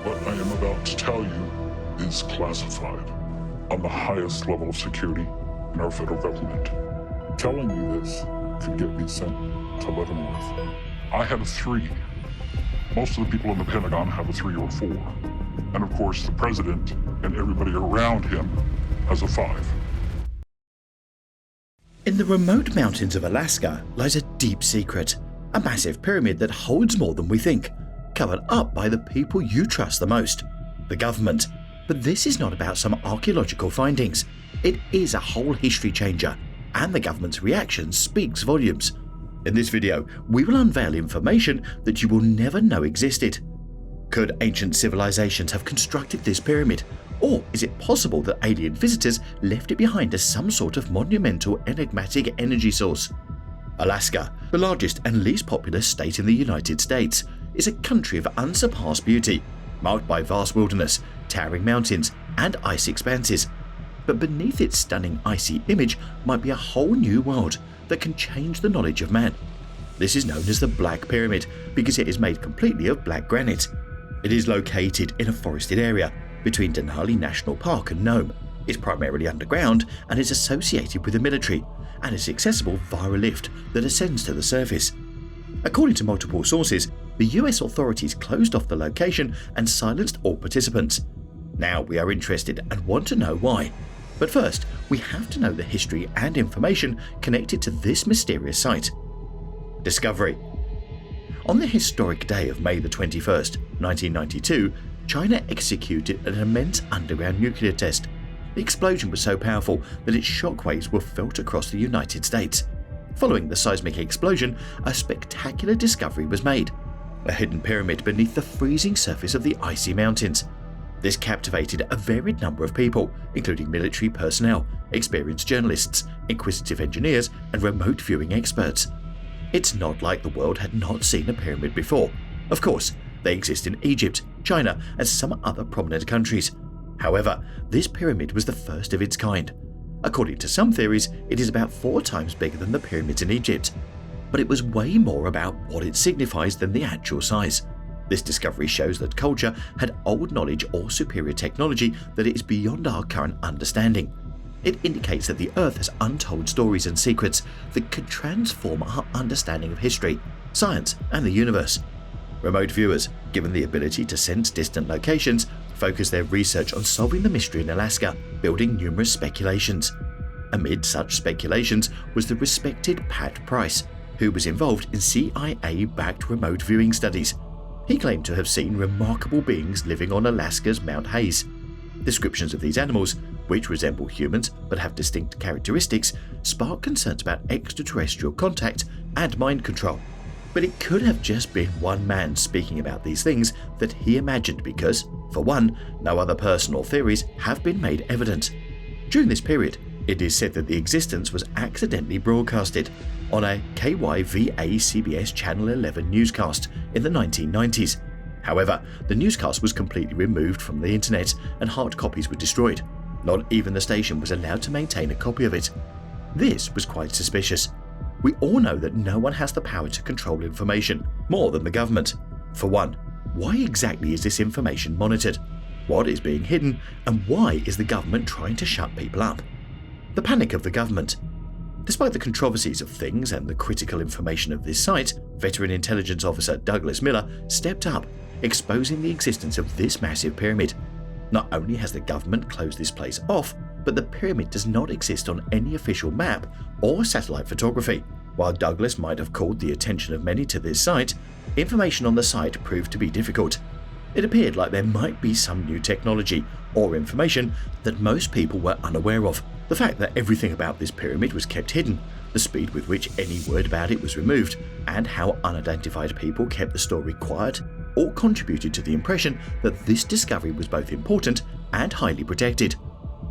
What I am about to tell you is classified on the highest level of security in our federal government. Telling you this could get me sent to Leavenworth. I have a 3. Most of the people in the Pentagon have a 3 or 4. And of course, the president and everybody around him has a 5. In the remote mountains of Alaska lies a deep secret, a massive pyramid that holds more than we think, covered up by the people you trust the most, the government. But this is not about some archaeological findings. It is a whole history changer, and the government's reaction speaks volumes. In this video, we will unveil information that you will never know existed. Could ancient civilizations have constructed this pyramid? Or is it possible that alien visitors left it behind as some sort of monumental enigmatic energy source? Alaska, the largest and least populous state in the United States, is a country of unsurpassed beauty, marked by vast wilderness, towering mountains, and ice expanses. But beneath its stunning icy image might be a whole new world that can change the knowledge of man. This is known as the Black Pyramid because it is made completely of black granite. It is located in a forested area between Denali National Park and Nome. It's primarily underground and is associated with the military, and is accessible via a lift that ascends to the surface. According to multiple sources, the US authorities closed off the location and silenced all participants. Now we are interested and want to know why. But first, we have to know the history and information connected to this mysterious site. Discovery. On the historic day of May the 21st, 1992, China executed an immense underground nuclear test. The explosion was so powerful that its shockwaves were felt across the United States. Following the seismic explosion, a spectacular discovery was made: a hidden pyramid beneath the freezing surface of the icy mountains. This captivated a varied number of people, including military personnel, experienced journalists, inquisitive engineers, and remote viewing experts. It's not like the world had not seen a pyramid before. Of course, they exist in Egypt, China, and some other prominent countries. However, this pyramid was the first of its kind. According to some theories, it is about 4 times bigger than the pyramids in Egypt. But it was way more about what it signifies than the actual size. This discovery shows that culture had old knowledge or superior technology that is beyond our current understanding. It indicates that the Earth has untold stories and secrets that could transform our understanding of history, science, and the universe. Remote viewers, given the ability to sense distant locations, focus their research on solving the mystery in Alaska, building numerous speculations. Amid such speculations was the respected Pat Price, who was involved in CIA-backed remote viewing studies. He claimed to have seen remarkable beings living on Alaska's Mount Hayes. Descriptions of these animals, which resemble humans but have distinct characteristics, spark concerns about extraterrestrial contact and mind control. But it could have just been one man speaking about these things that he imagined because, for one, no other person or theories have been made evident. During this period, it is said that the existence was accidentally broadcasted on a KYVA CBS Channel 11 newscast in the 1990s. However, the newscast was completely removed from the internet and hard copies were destroyed. Not even the station was allowed to maintain a copy of it. This was quite suspicious. We all know that no one has the power to control information more than the government. For one, why exactly is this information monitored? What is being hidden, and why is the government trying to shut people up? The panic of the government. Despite the controversies of things and the critical information of this site, veteran intelligence officer Douglas Miller stepped up, exposing the existence of this massive pyramid. Not only has the government closed this place off, but the pyramid does not exist on any official map or satellite photography. While Douglas might have called the attention of many to this site, information on the site proved to be difficult. It appeared like there might be some new technology or information that most people were unaware of. The fact that everything about this pyramid was kept hidden, the speed with which any word about it was removed, and how unidentified people kept the story quiet, all contributed to the impression that this discovery was both important and highly protected.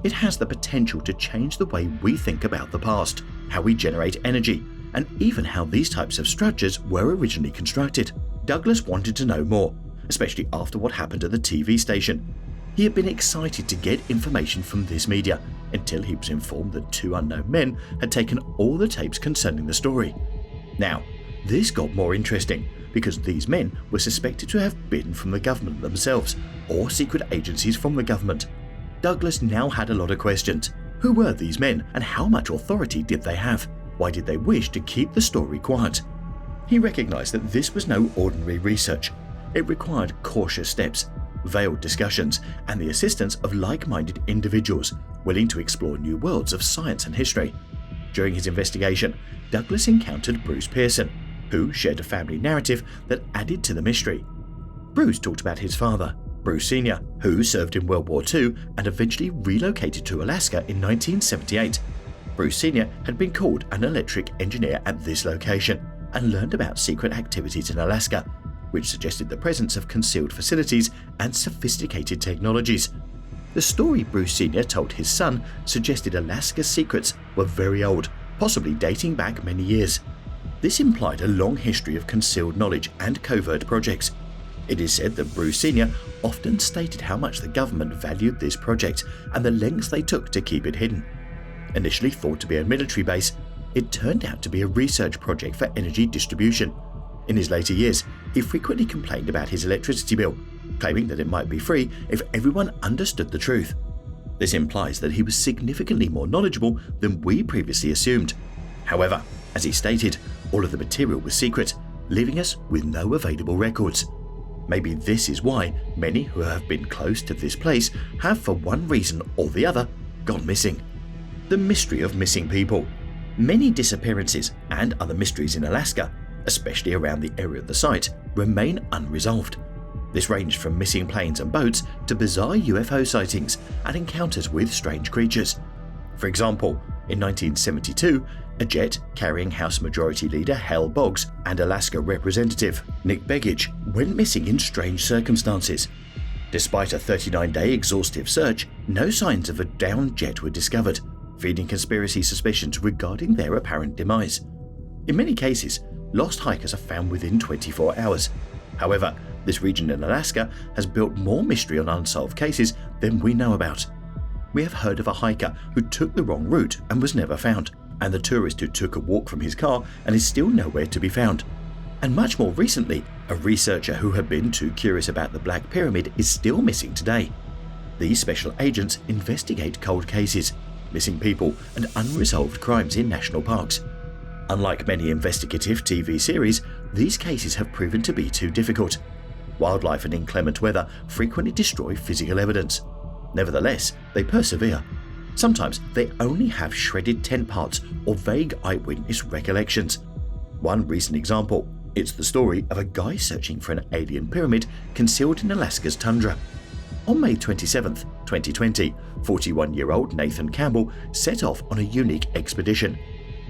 It has the potential to change the way we think about the past, how we generate energy, and even how these types of structures were originally constructed. Douglas wanted to know more, especially after what happened at the TV station. He had been excited to get information from this media until he was informed that 2 unknown men had taken all the tapes concerning the story. Now, this got more interesting. because these men were suspected to have been from the government themselves or secret agencies from the government. Douglas now had a lot of questions. Who were these men and how much authority did they have? Why did they wish to keep the story quiet? He recognized that this was no ordinary research. It required cautious steps, veiled discussions, and the assistance of like-minded individuals willing to explore new worlds of science and history. During his investigation, Douglas encountered Bruce Pearson, who shared a family narrative that added to the mystery. Bruce talked about his father, Bruce Sr., who served in World War II and eventually relocated to Alaska in 1978. Bruce Sr. had been called an electric engineer at this location and learned about secret activities in Alaska, which suggested the presence of concealed facilities and sophisticated technologies. The story Bruce Sr. told his son suggested Alaska's secrets were very old, possibly dating back many years. This implied a long history of concealed knowledge and covert projects. It is said that Bruce Sr. often stated how much the government valued this project and the lengths they took to keep it hidden. Initially thought to be a military base, it turned out to be a research project for energy distribution. In his later years, he frequently complained about his electricity bill, claiming that it might be free if everyone understood the truth. This implies that he was significantly more knowledgeable than we previously assumed. However, as he stated, all of the material was secret, leaving us with no available records. Maybe this is why many who have been close to this place have, for one reason or the other, gone missing. The mystery of missing people. Many disappearances and other mysteries in Alaska, especially around the area of the site, remain unresolved. This ranged from missing planes and boats to bizarre UFO sightings and encounters with strange creatures. For example, in 1972, a jet carrying House Majority Leader Hal Boggs and Alaska Representative Nick Begich went missing in strange circumstances. Despite a 39-day exhaustive search, no signs of a downed jet were discovered, feeding conspiracy suspicions regarding their apparent demise. In many cases, lost hikers are found within 24 hours. However, this region in Alaska has built more mystery on unsolved cases than we know about. We have heard of a hiker who took the wrong route and was never found, and the tourist who took a walk from his car and is still nowhere to be found. And much more recently, a researcher who had been too curious about the Black Pyramid is still missing today. These special agents investigate cold cases, missing people, and unresolved crimes in national parks. Unlike many investigative TV series, these cases have proven to be too difficult. Wildlife and inclement weather frequently destroy physical evidence. Nevertheless, they persevere. Sometimes they only have shredded tent parts or vague eyewitness recollections. One recent example, it's the story of a guy searching for an alien pyramid concealed in Alaska's tundra. On May 27, 2020, 41-year-old Nathan Campbell set off on a unique expedition.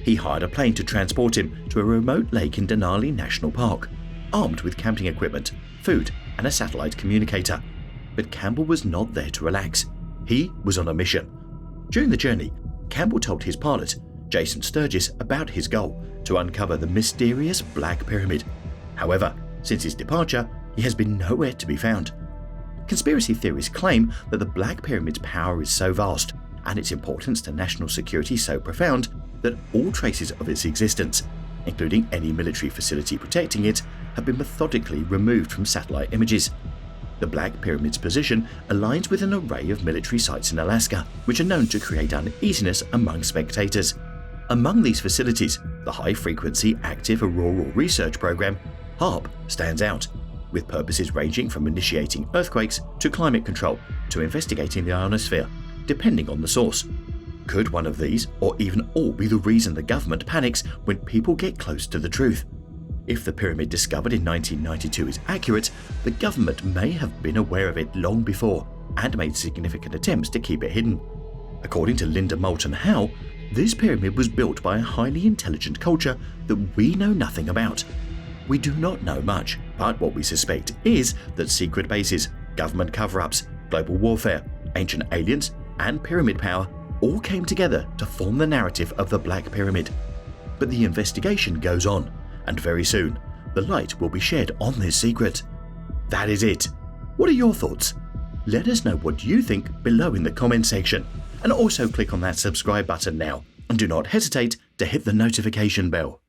He hired a plane to transport him to a remote lake in Denali National Park, armed with camping equipment, food, and a satellite communicator. But Campbell was not there to relax. He was on a mission. During the journey, Campbell told his pilot, Jason Sturgis, about his goal to uncover the mysterious Black Pyramid. However, since his departure, he has been nowhere to be found. Conspiracy theories claim that the Black Pyramid's power is so vast and its importance to national security so profound that all traces of its existence, including any military facility protecting it, have been methodically removed from satellite images. The Black Pyramid's position aligns with an array of military sites in Alaska, which are known to create uneasiness among spectators. Among these facilities, the High-Frequency Active Auroral Research Program, HAARP, stands out, with purposes ranging from initiating earthquakes to climate control to investigating the ionosphere, depending on the source. Could one of these, or even all, be the reason the government panics when people get close to the truth? If the pyramid discovered in 1992 is accurate, the government may have been aware of it long before and made significant attempts to keep it hidden. According to Linda Moulton Howe, this pyramid was built by a highly intelligent culture that we know nothing about. We do not know much, but what we suspect is that secret bases, government cover-ups, global warfare, ancient aliens, and pyramid power all came together to form the narrative of the Black Pyramid. But the investigation goes on, and very soon, the light will be shed on this secret. That is it. What are your thoughts? Let us know what you think below in the comment section, and also click on that subscribe button now, and do not hesitate to hit the notification bell.